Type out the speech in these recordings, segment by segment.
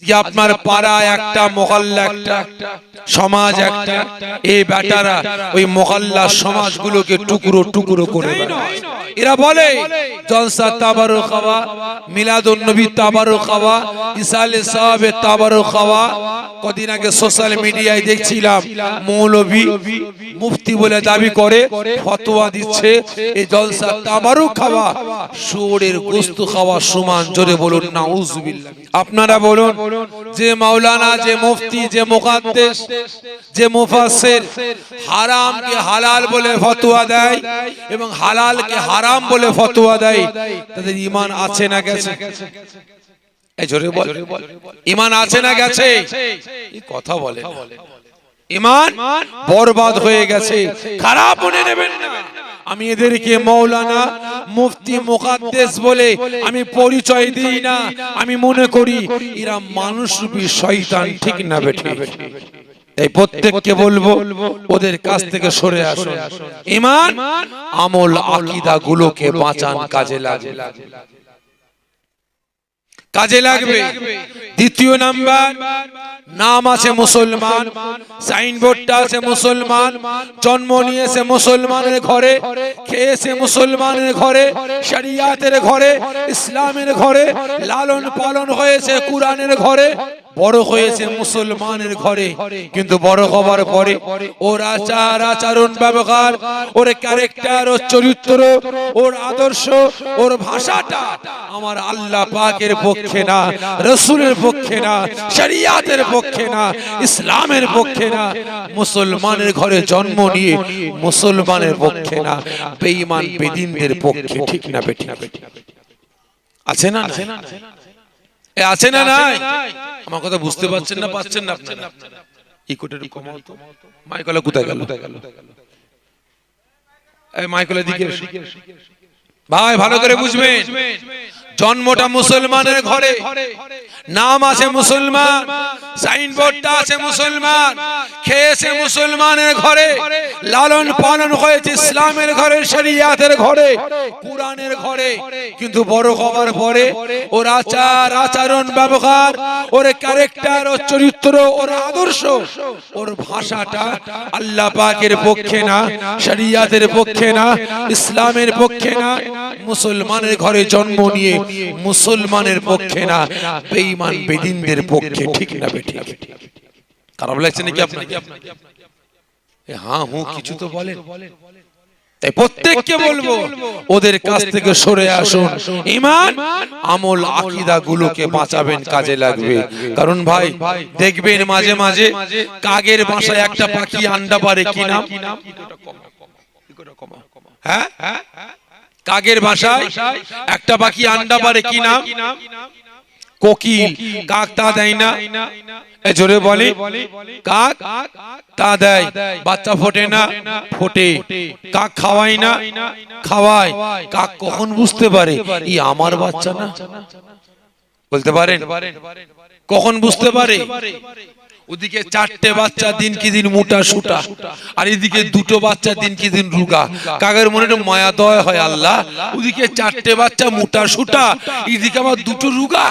আপনার পাড়া একটা, মহল্লা একটা, সমাজ একটা, এই বেটারা ওই মহল্লা সমাজগুলোকে টুকরো টুকরো করে এরা বলে জলসা তাবারুক খাওয়া, মিলাদুন নবী তাবারুক খাওয়া, ইসালে সাহাবে তাবারুক খাওয়া। কদিন আগে সোশ্যাল মিডিয়ায় দেখছিলাম মৌলভী মুফতি বলে দাবি করে ফতোয়া দিচ্ছে এই জলসা তাবারুক খাওয়া শুয়োরের গোশত খাওয়া সমান। জোরে বলুন নাউজুবিল্লাহ। আপনারা বলুন, যে মাওলানা, যে মুফতি, যে মুকাদ্দেস, যে মুফাসসির হারামকে হালাল বলে ফতোয়া দেয় এবং হালালকে হারাম বলে ফতোয়া দেয়, তাদের ঈমান আছে না গেছে? এই জোরে বল, ঈমান আছে না গেছে? এই কথা বলে না। ঈমান বরবাদ হয়ে গেছে। খারাপ মনে নেবেন না, আমি এদেরকে মাওলানা, মুফতি, মুকাদ্দেস বলে আমি পরিচয় দিই না। আমি মনে করি এরা মানুষরূপী শয়তান, ঠিক না বেঠিক? তাই প্রত্যেককে বলবো ওদের কাছ থেকে সরে আসুন। ঈমান, আমল, আকীদা গুলোকে বাঁচান, কাজে লাগে, কাজে লাগবে। দ্বিতীয় নাম্বার, নাম আছে মুসলমান, সাইনবোর্ডটা আছে মুসলমান, জন্ম নিয়েছে মুসলমানের ঘরে, খেয়েছে মুসলমানের ঘরে, শরিয়াতের ঘরে, ইসলামের ঘরে, লালন পালন হয়েছে কুরআনের ঘরে, বড় হয়েছে মুসলমানের ঘরে। কিন্তু বড় হবার পরে ওর আচার আচরণ ব্যবহার, ওর ক্যারেক্টার, ওর চরিত্র, ওর আদর্শ, ওর ভাষাটা আমার আল্লাহ পাকের পক্ষে না, রাসূলের পক্ষে না, শরিয়াতের পক্ষে না, ইসলামের পক্ষে না। মুসলমানের ঘরে জন্ম নিয়ে মুসলমানের পক্ষে না, বেঈমান বেদিনদের পক্ষে, ঠিক না বেঠিক? আছে না? আছে না নাই? আমার কথা বুঝতে পারছেন না? পাচ্ছেন না আপনারা? ইকোটা কমাও তো। মাইকলা কোথায় গেল? এই মাইকলা দিকে ভাই, ভালো করে বুঝবেন। জন্মটা মুসলমানের ঘরে, নাম আছে মুসলমান, সাইনবোর্ডটা আছে মুসলমান, খেয়েছে মুসলমানের ঘরে, লালন পালন হয়েছে ইসলামের ঘরে, শরিয়াতের ঘরে, কুরআনের ঘরে। কিন্তু বড় হওয়ার পরে ওর আচার আচরণ ব্যবহার, ওর ক্যারেক্টার, ওর চরিত্র, ওর আদর্শ, ওর ভাষাটা আল্লাহ পাকের পক্ষে না, শরিয়াতের পক্ষে না, ইসলামের পক্ষে না। মুসলমানের ঘরে জন্ম নিয়ে মুসলমানের পক্ষে না, বেঈমান বেদিনদের পক্ষে, ঠিক না বেঠিক? খারাপ লাগছে নাকি আপনাকে? হ্যাঁ হুঁ কিছু তো বলেন। তাই প্রত্যেককে বলবো ওদের কাছ থেকে সরে আসুন। ঈমান, আমল, আকীদা গুলোকে বাঁচাবেন, কাজে লাগবে। কারণ ভাই দেখবেন মাঝে মাঝে কাগের বাসায় একটা পাখি আন্ডা পারে, কি নাম? হ্যাঁ, কাগের ভাষায় একটা পাখি আন্ডা পারে, কি নাম? কোকিল। কাক তা দেয় না? জোরে বলে, কাক তা দেয়। বাচ্চা ফোটে না? ফোটে। কাক খাওয়ায় না? খাওয়ায়। কাক কখন বুঝতে পারে ই আমার বাচ্চা না? বলতে পারেন কখন বুঝতে পারে? ওদিকে চারটে বাচ্চা দিন কি দিন মোটা সুটা, আর এদিকে দুটো বাচ্চা দিন কি দিন রুগা। কাকের মনে একটা মায়া দয়া হয়, আল্লাহ ওদিকে চারটে বাচ্চা মোটা সুটা, এদিকে আমার দুটো রুগা,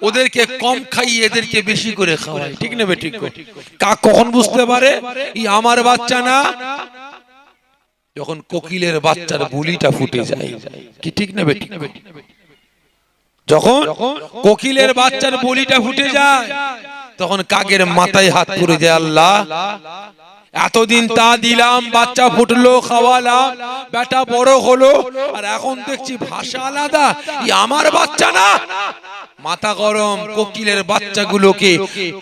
ওদেরকে কম খাইয়ে এদেরকে বেশি করে খাওয়াই, ঠিক না বেঠিক? কাক কখন বুঝতে পারে ই আমার বাচ্চা না? যখন কোকিলের বাচ্চার বুলিটা ফুটে যায়, কি ঠিক না বেঠিক? যখন কোকিলের বাচ্চার বলিটা ফুটে যায় তখন কাকের মাথায় হাত পড়ে যায়, আল্লাহ এতদিন তা দিলাম, বাচ্চা ফুটলো, খাওয়ালাম, বেটা বড় হলো, আর এখন দেখছি ভাষা আলাদা, আমার বাচ্চা না। মাথা গরম, কোকিলের বাচ্চাগুলোকে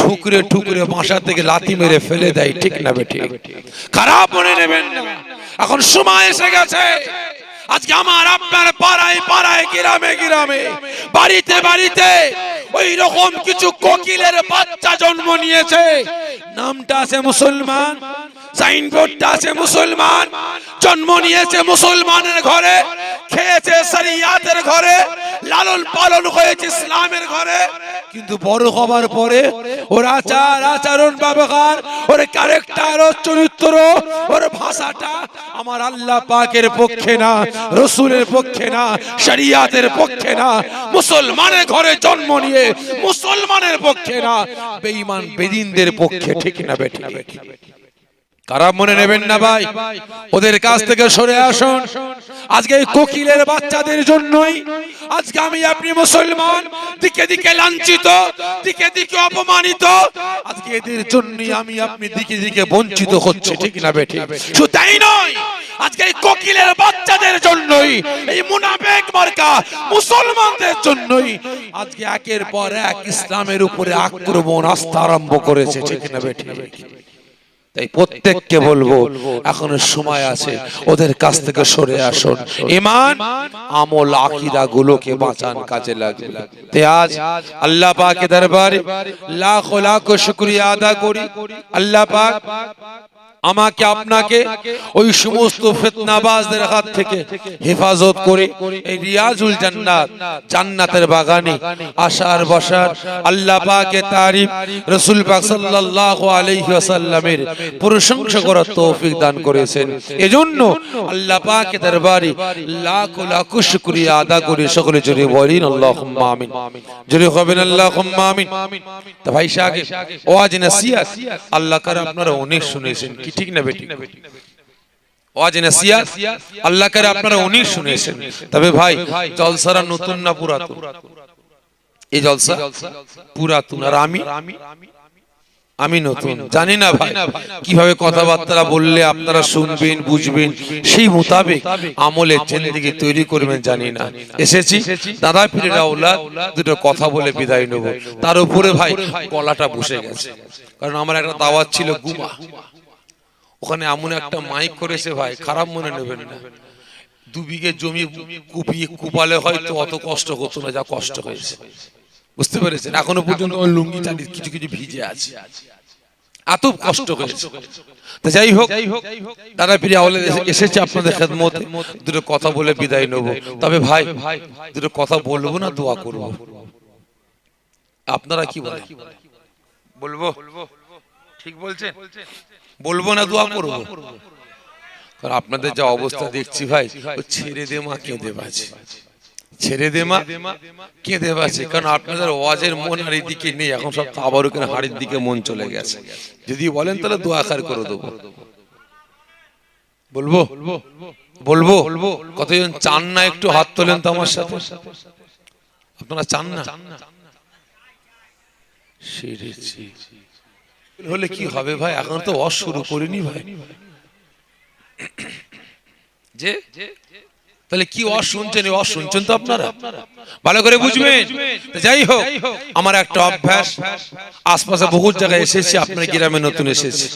ঠুকরে ঠুকরে বাসা থেকে লাথি মেরে ফেলে দেয়, ঠিক না বেঠিক? খারাপ মনে নেবেন না, এখন সময় এসে গেছে। আজকে আমার আপনার পাড়ায় পাড়ায়, গ্রামে গ্রামে, বাড়িতে বাড়িতে ওই রকম কিছু কোকিলের বাচ্চা জন্ম নিয়েছে, নামটা আছে মুসলমান, সাইনবোর্ডটা আছে মুসলমান, জন্ম নিয়েছে মুসলমানের ঘরে, খেয়েছে শরিয়াতের ঘরে, লালন পালন হয়েছে ইসলামের ঘরে। কিন্তু বড় হবার পরে ওর আচার আচরণ ব্যবহার, ওর ক্যারেক্টার, ওর চরিত্র, ওর ভাষাটা আমার আল্লাহ পাকের পক্ষে না, রাসূলের পক্ষে না, শরিয়াতের পক্ষে না। মুসলমানের ঘরে জন্ম নিয়ে মুসলমানের পক্ষে না, বেঈমান বেদিনদের পক্ষে, ঠিক না বেঠিক? খারাপ মনে নেবেন না ভাই, ওদের কাছ থেকে সরে আসুন। আজকে এই কোকিলের বাচ্চাদের জন্যই আজকে আমি আপনি মুসলমান দিকে দিকে লাঞ্ছিত, দিকে দিকে অপমানিত। আজকে এদের জন্যই আমি আপনি দিকে দিকে বঞ্চিত হচ্ছে, ঠিক না বেঠিক? শুধু তাই নয়, আজকে এই কোকিলের বাচ্চাদের জন্যই, এই মুনাফিক মার্কা মুসলমানদের জন্যই আজকে একের পর এক ইসলামের উপরে আক্রমণ আসতে আরম্ভ করেছে, ঠিক না বেঠিক? তাই প্রত্যেককে বলবো এখনো সময় আছে, ওদের কাছ থেকে সরে আসুন। ঈমান আমল আকীদা গুলোকে বাঁচান, কাজে লাগবে। তাই আজ আল্লাহ পাকের দরবারে লাখ লাখ শুকরিয়া আদা করি। আল্লাহ পাক আমাকে আপনাকে ওই সমস্ত ফিতনাবাজদের হাত থেকে হেফাজত করে এই রিয়াজুল জান্নাত, জান্নাতের বাগানে আসার বসার আল্লাহ পাকের তারিফ, রাসূল পাক সাল্লাল্লাহু আলাইহি ওয়াসাল্লামের প্রশংসা করার তৌফিক দান করেছেন। এজন্য আল্লাহ পাকের দরবারে লাখ লাখ শুকরিয়া আদা করে সকলে জোরে বলেন আল্লাহুম্মা আমিন। জোরে হবেন আল্লাহুম্মা আমিন। তো ভাই সাহেব, ওয়াজ নসিহত আল্লাহ করে আপনারা অনেক শুনেছেন, কি ঠিক না বেঠিক? ওয়াজ নসিহত আল্লাহ করে আপনারা অনেক শুনেছেন। তবে ভাই জলসারা নতুন না পুরাতন? এই জলসা পুরাতন, আর আমি নতুন। জানি না ভাই কিভাবে কথাবার্তা বললে আপনারা শুনবেন, বুঝবেন, সেই মোতাবেক আমলের জিন্দেগি তৈরি করবেন জানি না। এসেছি দাদা পীরের আওলাদ, দুটো কথা বলে বিদায় নেব। তার উপরে ভাই গলাটা বসে গেছে, কারণ আমার একটা দাওয়াত ছিল গুমা, ওখানে এমন একটা মাইক করেছে ভাই, খারাপ মনে নেবেন না। 2 বিঘে জমি কুপিয়ে কুপালে হয়তো অত কষ্ট হতো না যা কষ্ট হয়েছে, বুঝতে পেরেছেন? এখনো পর্যন্ত আমার লুঙ্গি টালি কিছু কিছু ভিজে আছে, এত কষ্ট হয়েছে। তো যাই হোক, দাদা পীরের আওলাদ এসেছে আপনাদের খেদমতে, দুটো কথা বলে বিদায় নেব। তবে ভাই দুটো কথা বলবো না দোয়া করব? আপনারা কি বলেন? বলবো? ঠিক বলছেন? বলবো না দোয়া করব? কারণ আপনাদের যা অবস্থা দেখছি ভাই, ছেড়ে দে মা কেঁদে বাঁচে, ছেড়ে দে মা কেঁদে বাঁচে। কারণ আপনাদের ওয়াজের মন আর এদিকে নেই, এখন সব তাবারুকের হাড়ির দিকে মন চলে গেছে। যদি বলেন তাহলে দোয়া খার করে দেবো। বলবো? বলবো? কতজন চান না একটু হাত তোলেন তো আমার সাথে? আপনারা চান না? হলে কি হবে ভাই, এখন তো ওয়াজ শুরু করিনি ভাই। যে তাহলে কি ওয়াজ শুনছেন? ওয়াজ শুনছেন তো আপনারা, ভালো করে বুঝবেন। যাই হোক, আমার একটা অভ্যাস, আশপাশে বহু জায়গায় এসেছি, আপনার গ্রামে নতুন এসেছি,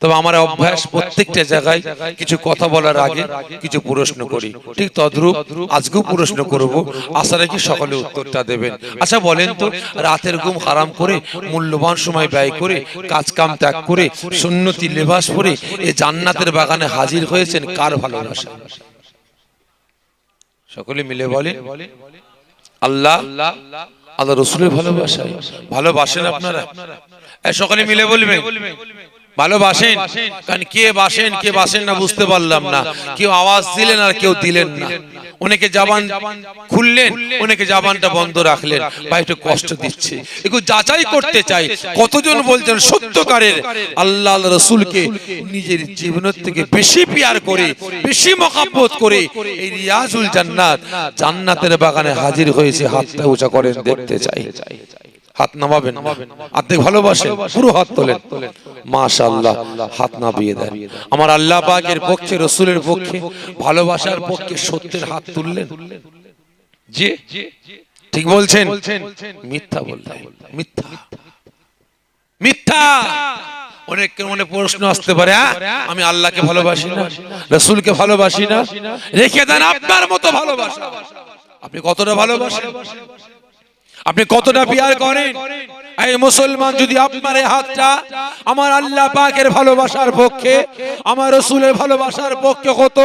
তবে আমার অভ্যাস প্রত্যেকটা জায়গায় কিছু কথা বলার আগে কিছু প্রশ্ন করি। ঠিক তদ্রূপ আজকেও প্রশ্ন করব, আশা রাখি সকলে উত্তরটা দেবেন। আচ্ছা বলেন তো, রাতের ঘুম হারাম করে, মূল্যবান সময় ব্যয় করে, কাজ কাম ত্যাগ করে, সুন্নতি লেবাস পরে এই জান্নাতের বাগানে হাজির হয়েছেন কার ভালোবাসা? সকলে মিলে বলেন আল্লাহ, আল্লাহ রাসূলের ভালোবাসায়। ভালোবাসেন আপনারা? সকলে মিলে বলবেন ভালোবাসেন। কারণ কে বাসেন কে বাসেন না বুঝতে পারলাম না। কেউ আওয়াজ দিলেন আর কেউ দিলেন না, অনেকে জবান খুললেন, অনেকে জবানটা বন্ধ রাখলেন। ভাই একটু কষ্ট দিচ্ছে, একটু যাচাই করতে চাই কতজন বলছেন সত্যকারের আল্লাহ রাসূলকে নিজের জীবনের থেকে বেশি পিয়ার করে, বেশি মহব্বত করে এই রিয়াজুল জান্নাত, জান্নাতের বাগানে হাজির হয়েছে। হাতটা উঁচা করেন, দেখতে চাই। হাত নামাবেন, আর্ধেক ভালোবাসেন, পুরো হাত তোলেন। মাশাআল্লাহ, হাত নামিয়ে দেন। আমার আল্লাহ পাকের পক্ষে, রাসূলের পক্ষে, ভালোবাসার পক্ষে সত্যের হাত তুললেন। জি ঠিক বলছেন? মিথ্যা বললেন, মিথ্যা, মিথ্যা। অনেকের মনে প্রশ্ন আসতে পারে, আমি আল্লাহকে ভালোবাসি না, রাসূলকে ভালোবাসি না। রেখে দেন আপনার মতো ভালোবাসা। আপনি কতটা ভালোবাসেন? আপনি কতটা পিয়ার করেন? এই মুসলমান, যদি আপনার এই হাতটা আমার আল্লাহ পাকের ভালোবাসার পক্ষে, আমার রাসূলের ভালোবাসার পক্ষে হতো,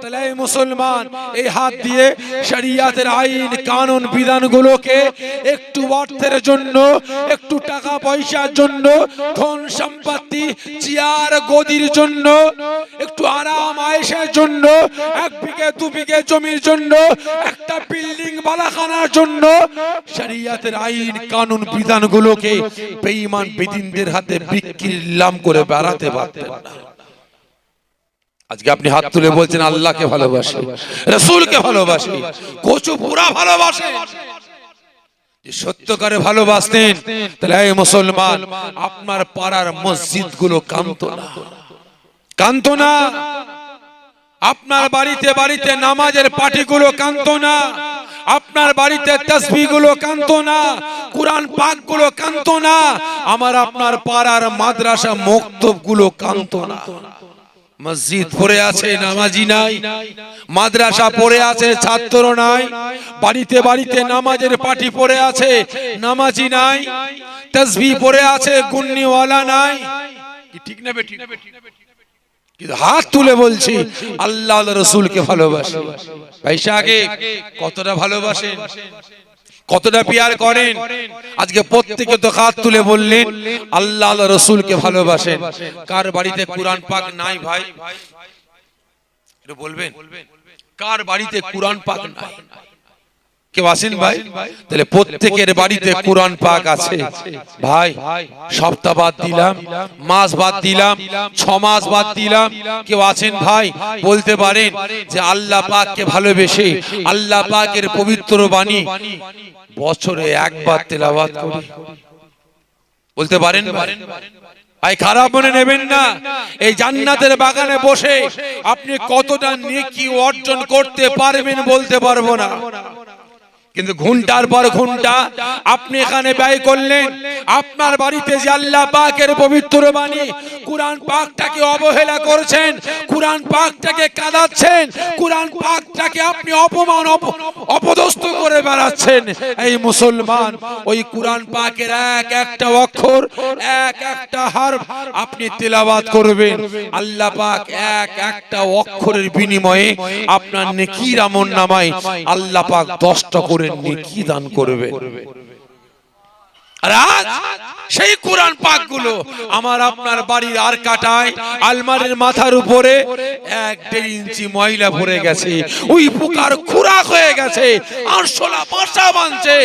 তাহলে এই মুসলমান এই হাত দিয়ে শরীয়তের আইন কানুন বিধানগুলোকে একটু অর্থের জন্য, একটু টাকা পয়সার জন্য, ধন সম্পত্তি চেয়ার গদির জন্য, একটু আরাম আয়েশের জন্য, এক বিঘে দু বিঘে জমির জন্য, একটা বিল্ডিং বালাখানার জন্য শরীয়তের আইন কানুন বিধানগুলোকে বেঈমান বেদিনদের হাতে বিক্রির লাম করে বেড়াতে পারতেন না। আজকে আপনি হাত তুলে বলছেন আল্লাহকে ভালোবাসি, রাসূলকে ভালোবাসি, কচু পুরা ভালোবাসে। সত্যকারে ভালোবাসতেন তাহলে এই মুসলমান আপনার পাড়ার মসজিদগুলো কাঁদতো না, কাঁদতো না। আপনার বাড়িতে বাড়িতে নামাজের পাটিগুলো কাঁদতো না, আপনার বাড়িতে তাসবিহগুলো কাঁদতো না, কুরআন পাকগুলো কাঁদতো না, আমার আপনার পাড়ার মাদ্রাসা মক্তবগুলো কাঁদতো না। মসজিদ পড়ে আছে, নামাজি নাই, মাদ্রাসা পড়ে আছে, ছাত্র নাই, বাড়িতে বাড়িতে নামাজের পাটি পড়ে আছে, নামাজি নাই, তাসবিহ পড়ে আছে, গুন্নিওয়ালা নাই। কি ঠিক না বেঠিক? কিন্তু হাত তুলে বলছি আল্লাহ রাসূলকে ভালোবাসি। পয়সা আগে কতটা ভালোবাসেন, কতটা পিয়ার করেন। আজকে প্রত্যেকে তো হাত তুলে বললেন আল্লাহ রাসূলকে ভালোবাসেন। কার বাড়িতে কুরআন পাক নাই ভাই? এটা বলবেন, কার বাড়িতে কুরআন পাক নাই? কেউ আছেন ভাই? তাহলে প্রত্যেকের বাড়িতে কুরআন পাক আছে ভাই। সপ্তাহ বাদ দিলাম, মাস বাদ দিলাম, 6 মাস বাদ দিলাম, কেউ আছেন ভাই বলতে পারেন যে আল্লাহ পাককে ভালোবেসে আল্লাহ পাকের পবিত্র বাণী বছরে একবার তেলাওয়াত করি? বলতে পারেন ভাই? ভাই খারাপ মনে নেবেন না, এই জান্নাতের বাগানে বসে আপনি কতটা নেকি অর্জন করতে পারবেন বলতে পারবো না, কিন্তু ঘন্টার পর ঘন্টা আপনি এখানে ব্যয় করলেন। আপনার বাড়িতে যে আল্লাহ পাকের পবিত্র বাণী কুরআন পাকটাকে অবহেলা করছেন, কুরআন পাকটাকে কাঁদাচ্ছেন, কুরআন পাকটাকে আপনি অপমান অপদস্থ করে বেড়াচ্ছেন। এই মুসলমান, ওই কুরআন পাকের এক একটা অক্ষর, এক একটা হারফ আপনি তেলাওয়াত করবেন, আল্লাহ পাক এক একটা অক্ষরের বিনিময়ে আপনার নেকির আমলনামায় আল্লাহ পাক 10টা করে নেকি দান করবে। আর আজ সেই কুরআন পাকগুলো আমার আপনার বাড়ির আর কাটায় আলমারির মাথার উপরে 1-1.5 ইঞ্চি ময়লা ভরে গেছে, ওই পোকার খুরাক হয়ে গেছে, আরশোলা বাসা বাঁধছে।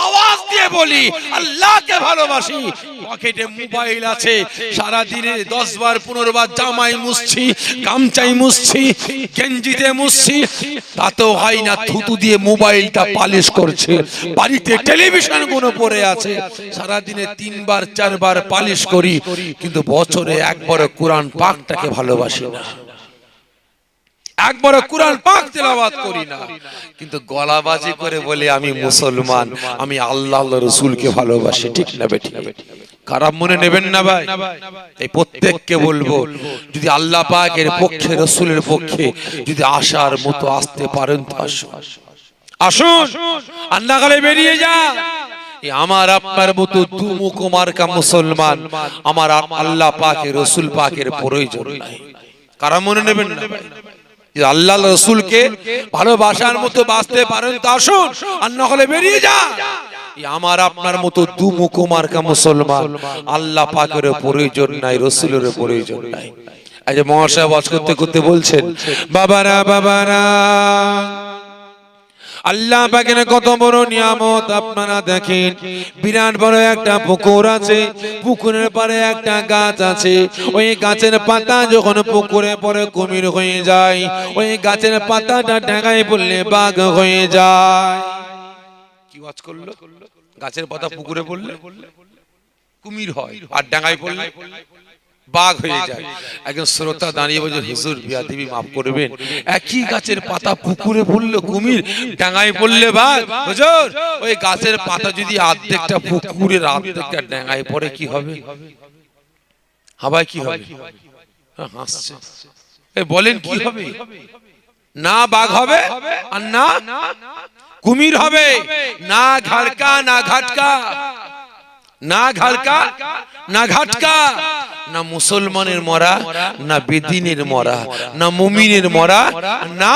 আওয়াজ দিয়ে বলি আল্লাহকে ভালোবাসি, পকেটে মোবাইল আছে, সারা দিনে 10 বার 15 বার জামাই মুছছি, গামছাই মুছছি, গেঞ্জিতে মুছছি, তাতেও হয় না, থুতু দিয়ে মোবাইলটা পালিশ করছে। বাড়িতে টেলিভিশন গুলো পড়ে আছে, সারা দিনে 3 বার 4 বার পালিশ করি, কিন্তু বছরে একবার কুরআন পাকটাকে ভালোবাসি না, একবার কুরআন পাক তেলাওয়াত করি না, কিন্তু গলাবাজি করে বলে আমি মুসলমান, আমি আল্লাহর রাসূলকে ভালোবাসি। ঠিক না বেঠিক? খারাপ মনে নেবেন না ভাই। এই প্রত্যেককে বলবো, যদি আল্লাহ পাকের পক্ষে, রাসূলের পক্ষে যদি আসার মতো আসতে পারেন তো আসুন, আসুন, আল্লাহ গালে বেরিয়ে যা। আমার আপনার মতো দুমুখ মার্কা মুসলমান আমার আল্লাহ পাকের রাসূল পাকের প্রয়োজন নাই। কারা মনে নেবেন না ভাই? আল্লাহ রাসূলকে ভালোবাসার মতো বাঁচতে পারেন তো আসুন, আল্লাহ গালে বেরিয়ে যা। আমার আপনার মতো দুমুখ মার্কা মুসলমান আল্লাহ পাকের প্রয়োজন নাই, রাসূলের প্রয়োজন নাই। আজ মহাশয় ওয়াজ করতে করতে বলছেন বাবারা বাবারা, আল্লাহ পাকের কত বড় নিয়ামত আপনারা দেখেন। বিরাট বড় একটা পুকুর আছে, পুকুরের পাড়ে একটা গাছ আছে, ওই গাছের পাতা যখন পুকুরে পড়ে কুমির হয়ে যায়, ওই গাছের পাতাটা ডাঙায় পড়লে বাঘ হয়ে যায়। কি ওয়াজ করলো? গাছের পাতা পুকুরে পড়লে কুমির হয়, আর ডাঙায় পড়লে বাঘ হয়ে যায়। একজন শ্রোতা দাঁড়িয়ে বলছে হুজুর বিয়াদবি মাফ করবেন, একই গাছের পাতা পুকুরে পড়লে কুমির, ডাঙায় পড়লে বাঘ। হুজুর ওই গাছের পাতা যদি অর্ধেকটা পুকুরের অর্ধেকটা ডাঙায় পড়ে কি হবে? হাওয়ায় কি হবে? হাসছে। বলেন কি হবে? না বাঘ হবে আর না কুমির হবে, না ঘাড়কা না ঘাটকা। না ঘালকা না ঘাটকা, না মুসলমানের মরা, না বেদিনের মরা, না মুমিনের মরা, না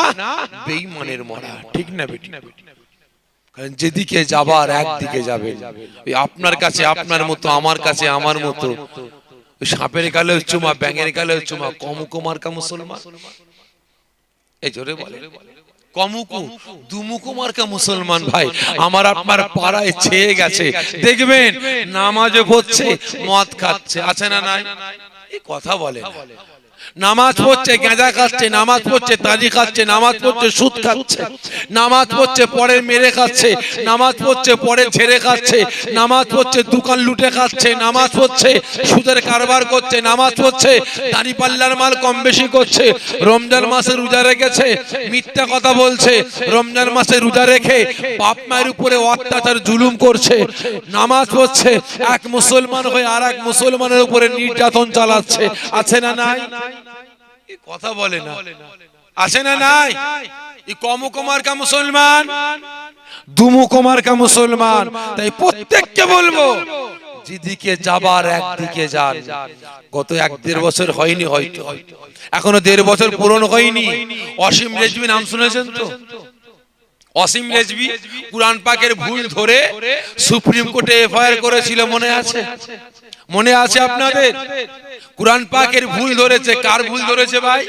বেঈমানের মরা। ঠিক না বেটি? কারণ যেদিকে যাবার একদিকে যাবেন। আপনার কাছে আপনার মতো, আমার কাছে আমার মতো, সাপের গালে চুমা, ব্যাঙের গালে চুমা, কমুকু মার্কা মুসলমান। এই জোরে বলে কমুকু দুমুকু মার্কা মুসলমান ভাই আমার আপনার পাড়ায় ছেয়ে গেছে। দেখবেন নামাজও পড়ছে, মদ খাচ্ছে, আছে না নাই? এই কথা বলে না। নামাজ পড়ছে, গাঁজা খাচ্ছে, নামাজ পড়ছে, তাজি খাচ্ছে, নামাজ পড়ছে, সুদ খাচ্ছে, নামাজ পড়ছে, পরে মেরে খাচ্ছে, নামাজ পড়ছে, পরে ছেড়ে খাচ্ছে, নামাজ পড়ছে, দোকান লুটে খাচ্ছে, নামাজ পড়ছে, সুদের কারবার করছে, নামাজ পড়ছে, দাড়ি পাল্লার মাল কম বেশি করছে, রমজান মাসে রোজা রেখেছে, মিথ্যা কথা বলছে, রমজান মাসে রোজা রেখে বাপ মায়ের উপরে অত্যাচার জুলুম করছে, নামাজ পড়ছে, এক মুসলমান হয়ে আর এক মুসলমানের উপরে নির্যাতন চালাচ্ছে, আছে না নাই? কথা বলে না, আছে না নাই? কমুকুমার কা মুসলমান, দুমুকুমার কা মুসলমান। তাই প্রত্যেককে বলবো যেদিকে যাবার একদিকে যান। গত 1-1.5 বছর হয়নি, হয়তো এখনো 1.5 বছর পূরণ হয়নি। অসীম রেজভি নাম শুনেছেন তো? অসীম রেজভি কুরআন পাকের ভুল ধরে সুপ্রিম কোর্টে এফআইআর করেছিল, মনে আছে? মনে আছে আপনাদের? কুরআন পাকের ভুল ধরেছে। কার ভুল ধরেছে ভাই?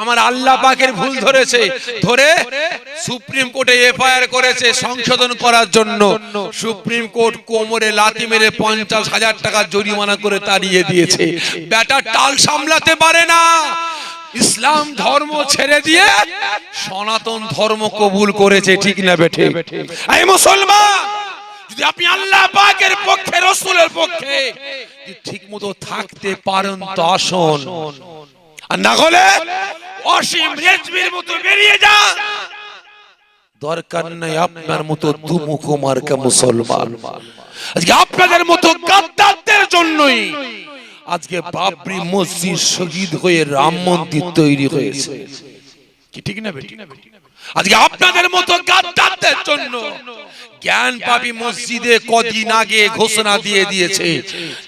আমার আল্লাহ পাকের ভুল ধরেছে, ধরে সুপ্রিম কোর্টে এফআইআর করেছে সংশোধন করার জন্য। সুপ্রিম কোর্ট কোমরে লাথি মেরে 50,000 টাকা জরিমানা করে তাড়িয়ে দিয়েছে। বেটা টাল সামলাতে পারে না, ইসলাম ধর্ম ছেড়ে দিয়ে সনাতন ধর্ম কবুল করেছে। ঠিক না বেঠে? এই মুসলমান, যদি আপনি আল্লাহ পাকের পক্ষে, রাসূলের পক্ষে ঠিকমতো থাকতে পারেন তো আসুন, আর না হলে অসীম রেজভির মতো বেরিয়ে যান। দরকার নাই আপনার মতো দুমুখো মার্কা মুসলমান। আজকে আপনাদের মতো গাদ্দারদের জন্যই আজকে বাবরি মসজিদ শহীদ হয়ে রাম মন্দির তৈরি হয়েছে। কি ঠিক না বেটি? আজকে আপনাদের মতো গাদ্দারদের জন্য জ্ঞান পাপী মসজিদে কদিন আগে ঘোষণা দিয়ে দিয়েছে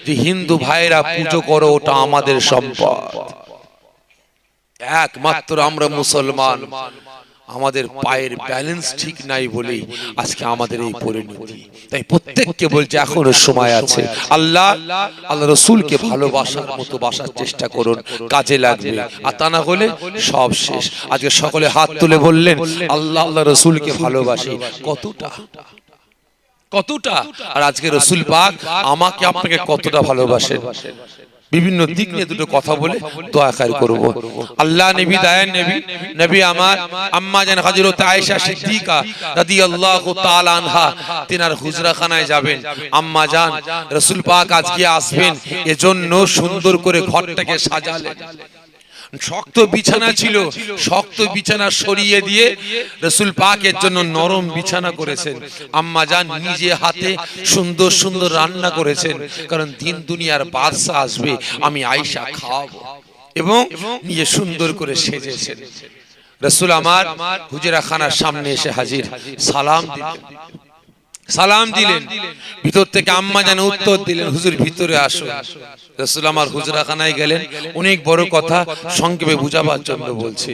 যে হিন্দু ভাইরা পুজো করো, ওটা আমাদের সম্পদ। একমাত্র আমরা মুসলমান, আমাদের পায়ের ব্যালেন্স ঠিক নাই বলেই আজকে আমাদের এই পরিণতি। তাই প্রত্যেককে বলছে এখনো সময় আছে। আল্লাহ আল্লাহ রসুলকে ভালোবাসার মতো বাসার চেষ্টা করুন, কাজে লাগবে। আর তা না হলে সব শেষ। আজকে সকলে হাত তুলে বললেন আল্লাহ আল্লাহ রসুলকে ভালোবাসি। কতটা কতটা? আর আজকে রসুল পাক আমাকে আপনাকে কতটা ভালোবাসেন, বিভিন্ন দিক নিয়ে দুটো কথা বলে দোয়া খায়ের করব। আল্লাহ নবী দায়ান নবী, নবী আমার আম্মা জান হযরত আয়েশা সিদ্দিকা রাদিয়াল্লাহু তাআলা আনহা তিনার হুজরাখানায় যাবেন। আম্মা জান রাসূল পাক আজকে আসবেন, এজন্য সুন্দর করে ঘরটাকে সাজালেন। শক্ত বিছানা ছিল, শক্ত বিছানা সরিয়ে দিয়ে রাসূল পাকের জন্য নরম বিছানা করেছেন। আম্মা জান নিজে হাতে সুন্দর সুন্দর রান্না করেছেন, কারণ দিন দুনিয়ার বাদশা আসবে, আমি আয়েশা খাওয়াবো, এবং নিজে সুন্দর করে সেজেছেন। রাসূল আমার হুজরাখানার সামনে এসে হাজির, সালাম দিলেন। ভিতর থেকে আম্মা জান উত্তর দিলেন, হুজুর ভিতরে আসুন। রাসূল আমার হুজরাখানায় গেলেন। অনেক বড় কথা সংক্ষেপে বুঝাবার জন্য বলছি।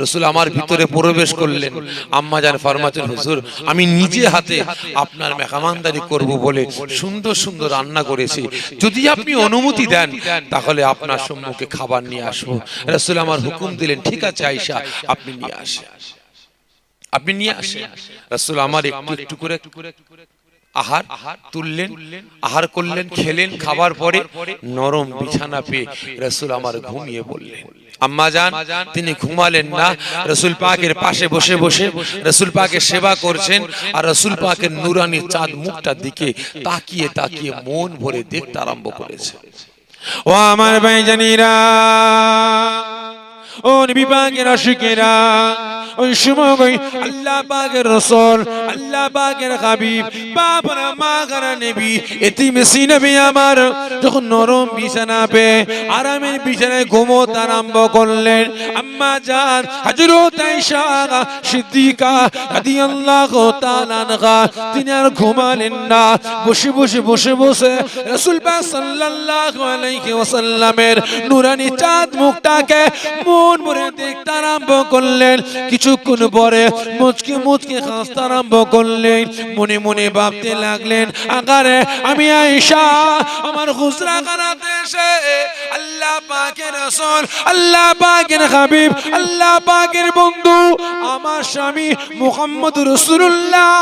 রাসূল আমার ভিতরে প্রবেশ করলেন। আম্মা জান ফরমাতেন, হুজুর আমি নিজে হাতে আপনার মেহমানদারি করব বলে সুন্দর সুন্দর রান্না করেছি, যদি আপনি অনুমতি দেন তাহলে আপনার সম্মুখে খাবার নিয়ে আসবো। রাসূল আমার হুকুম দিলেন, ঠিক আছে আয়েশা আপনি নিয়ে আসেন, আপনি নিয়ে আসেন। রাসূল আমার একটু একটু করে আহার তুললেন, আহার করলেন, খেলেন। খাবার পরে নরম বিছানা পেয়ে রাসূল আমার ঘুমিয়ে পড়লেন। আম্মা জান তিনি ঘুমালেন না, রাসূল পাকের পাশে বসে বসে রাসূল পাকের সেবা করছেন, আর রাসূল পাকের নূরানি চাঁদ মুখটার দিকে তাকিয়ে তাকিয়ে মন ভরে দেখতে আরম্ভ করেছে। ও আমার ভাইজানেরা, ও নবী পাকের আশিকেরা, ওই সময় আল্লাহ পাকের রাসূল আল্লাহ পাকের হাবিব বাবারা মাগারা নবী এতিম নবী আমার যখন নরম বিছানা পেয়ে আরামের বিছানায় ঘুমোতে আরম্ভ করলেন, আম্মা জান হযরত আয়েশা সিদ্দিকা রাদিয়াল্লাহু তাআলা আনহা তিনি আর ঘুমালেন না। বসে বসে রাসূল পাক সাল্লাল্লাহু আলাইহি ওয়াসাল্লামের নূরানি চাঁদ মুখটাকে মন ভরে দেখতে আরম্ভ করলেন। কিছুক্ষণ পরে মুচকি হাসতে আরম্ভ করলেন। মনে মনে ভাবতে লাগলেন, আগারে আমি আয়েশা আমার হুজরাখানাতে এসে আল্লাহ পাকের রাসূল, আল্লাহ পাকের হাবিব, আল্লাহ পাকের বন্ধু আমার স্বামী মুহাম্মদ রাসূলুল্লাহ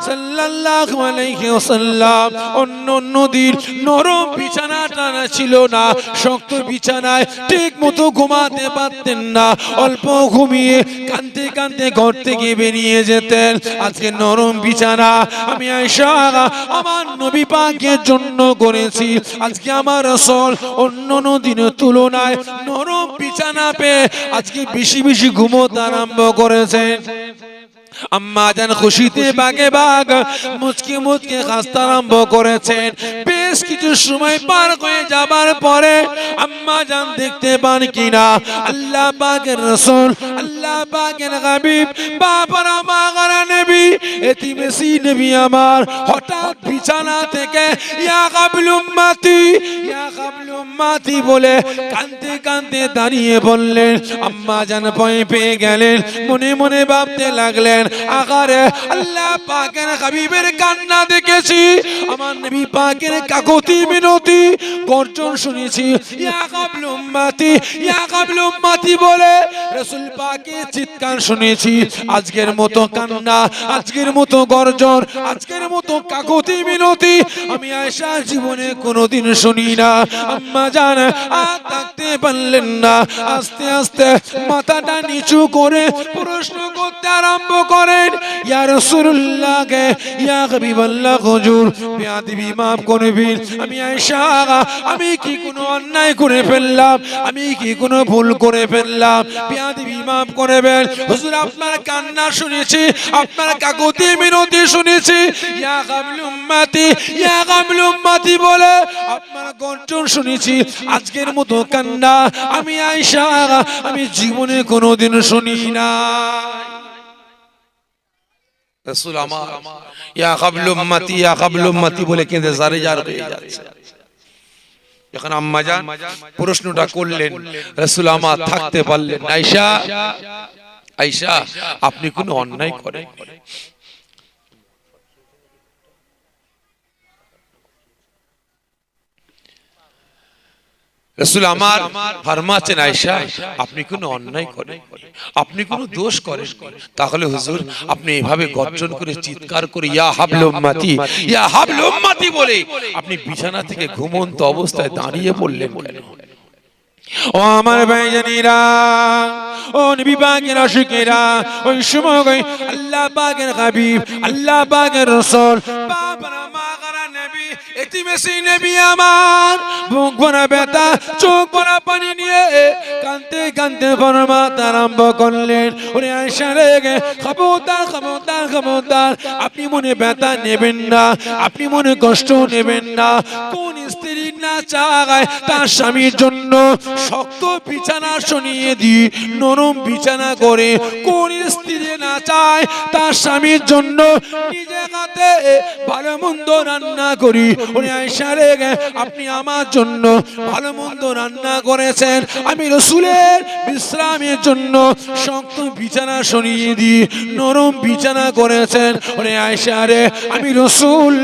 সাল্লাল্লাহু আলাইহি ওয়াসাল্লাম অন্য দিন নরম বিছানাটা ছিল না, শক্ত বিছানায় ঠিক মতো ঘুমাতে পারতেন না। অল্প ঘুমিয়ে কাঁদতে ঘর থেকে বেরিয়ে যেতেন। আজকে নরম বিছানা আমি আয়েশা আমার নবী পাকের জন্য করেছি। আজকে আমার রাসূল অন্য দিনের তুলনায় নরম বিছানা পেয়ে আজকে বেশি ঘুমোতে আরম্ভ করেছেন। আম্মা জান খুশিতে বাগে বাগ মুচকি হাসতে আরম্ভ করেছেন। বেশ কিছু সময় পার হয়ে যাবার পরে আম্মা জান দেখতে পান কিনা আল্লাহ পাকের রাসূল, আল্লাহ পাকের হাবিব বাবারা মাগারা নবী এতিম নবী আমার হঠাৎ বিছানা থেকে ইয়া কাবল উম্মতি বলে কাঁদতে দাঁড়িয়ে বললেন। আম্মা জান ভয় পেয়ে গেলেন, মনে ভাবতে লাগলেন, আগারে আল্লাহ পাকের হাবিবের কান্না দেখেছি, আমার নবী পাকের কাকুতি মিনতি গর্জন শুনেছি, ইয়া কাবল উম্মতি বলে রাসূল পাকের চিৎকার শুনেছি। আজকের মতো কান্না, আজকের মতো গর্জন, আজকের মতো কাকুতি মিনতি আমি আয়েশা জীবনে কোনোদিন শুনি না। আম্মা জান আর থাকতে পারলেন না, আস্তে মাথাটা নিচু করে প্রশ্ন করতে আরম্ভ করেন, ইয়া রাসূলুল্লাহ কে ইয়া হাবিবাল্লাহ হুজুর বেয়াদবি মাফ করবেন। আমি আয়েশা আমি কি কোনো অন্যায় করে ফেললাম, আমি কি কোনো ভুল করে ফেললাম, বেয়াদবি মাফ করবেন হুজুর। আপনার কান্না শুনেছি, আপনার কাকুতি মিনতি শুনেছি, ইয়া কাবল উম্মতি বলে আপনার গর্জন শুনেছি। আজকের মতো কান্না আমি আয়েশা আমি জীবনে কোনোদিন শুনি না। রাসূল আমার ইয়া কাবল উম্মতি বলে কেঁদে জারে হয়ে যাচ্ছে। যখন আম্মা জান প্রশ্নটা করলেন, রাসূল আমার থাকতে পারলেন, আয়েশা আপনি কোনো অন্যায় করেন? রাসূল আমার ফরমাচ্ছেন, আয়েশা আপনি কোনো অন্যায় করেন, আপনি কোনো দোষ করেন? তাহলে হুজুর আপনি এভাবে গর্জন করে চিৎকার করে ইয়া হাবল উম্মতি বলে আপনি বিছানা থেকে ঘুমন্ত অবস্থায় দাঁড়িয়ে পড়লেন কেন? ও আমার ভাইজানেরা, ও নবী পাকের আশিকেরা, ওই সময় আল্লাহ পাকের হাবিব, আল্লাহ পাকের রাসূল বাবারা মাগারা নবী এতিম নবী আমার বুক ভরা ব্যথা চোখ ভরা পানি নিয়ে কাঁদতে ফরমাতে আরম্ভ করলেন, ওরে আয়েশা রে খবরদার আপনি মনে ব্যথা নেবেন না, আপনি মনে কষ্ট নেবেন না। কোন স্ত্রী না চায় তার স্বামীর জন্য শক্ত বিছানা শুনিয়ে দি নরম বিছানা করে? কোন স্ত্রী না চায় তার স্বামীর জন্য নিজে হাতে ভালো মন্দ রান্না করি? ওরে আয়েশা রে আপনি আমার জন্য ভালো মন্দ রান্না করেছেন, আমি রাসূলের বিশ্রামের জন্য শক্ত বিছানা শুনিয়ে দি নরম বিছানা করেছেন। ওরে আয়েশা রে আমি রাসূল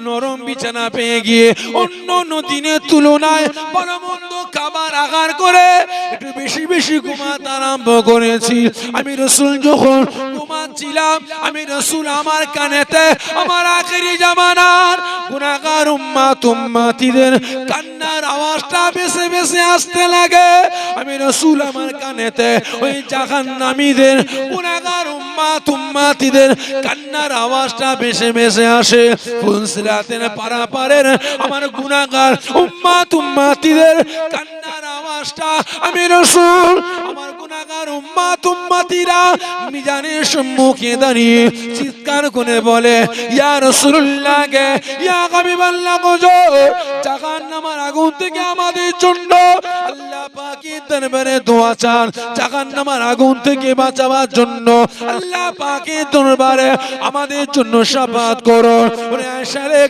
নরম বিছানা পেয়ে গিয়ে অন্য দিনের তুলনায় ভালো মন্দ খাবার আহার করে একটু বেশি ঘুমাতে আরম্ভ করেছি। আমি রাসূল যখন ঘুমাচ্ছিলাম, আমি রাসূল আমার কানেতে আমার আখেরি জামানার গুনাহগার উম্মতিদের কান্নার আওয়াজটা বেশি আসতে লাগে। আমি রাসূল আমার কানেতে ওই জাহান্নামীদের গুনাহগার উম্মতিদের কান্নার আওয়াজটা বেশি আসে। ফুলসিরাতের পারাপারের আমার গুনাহগার উম্মতিদের কান্নার আওয়াজটা আমি রাসূল আমার গুনাহগার গুনাহগার উম্মত উম্মতিরা মিজানের সম্মুখে দাঁড়িয়ে চিৎকার করে বলে, ইয়া রাসূলুল্লাহ গে, ইয়া হাবিবাল্লাহ হুজুর, জাহান্নামের আগুন থেকে আমাদের জন্য আল্লাহ পাকের দরবারে দোয়া চান, জাহান্নামের আগুন থেকে বাঁচাবার জন্য আল্লাহ পাকের দরবারে আমাদের জন্য শাফাত করুন। ওরে আয়েশা রে,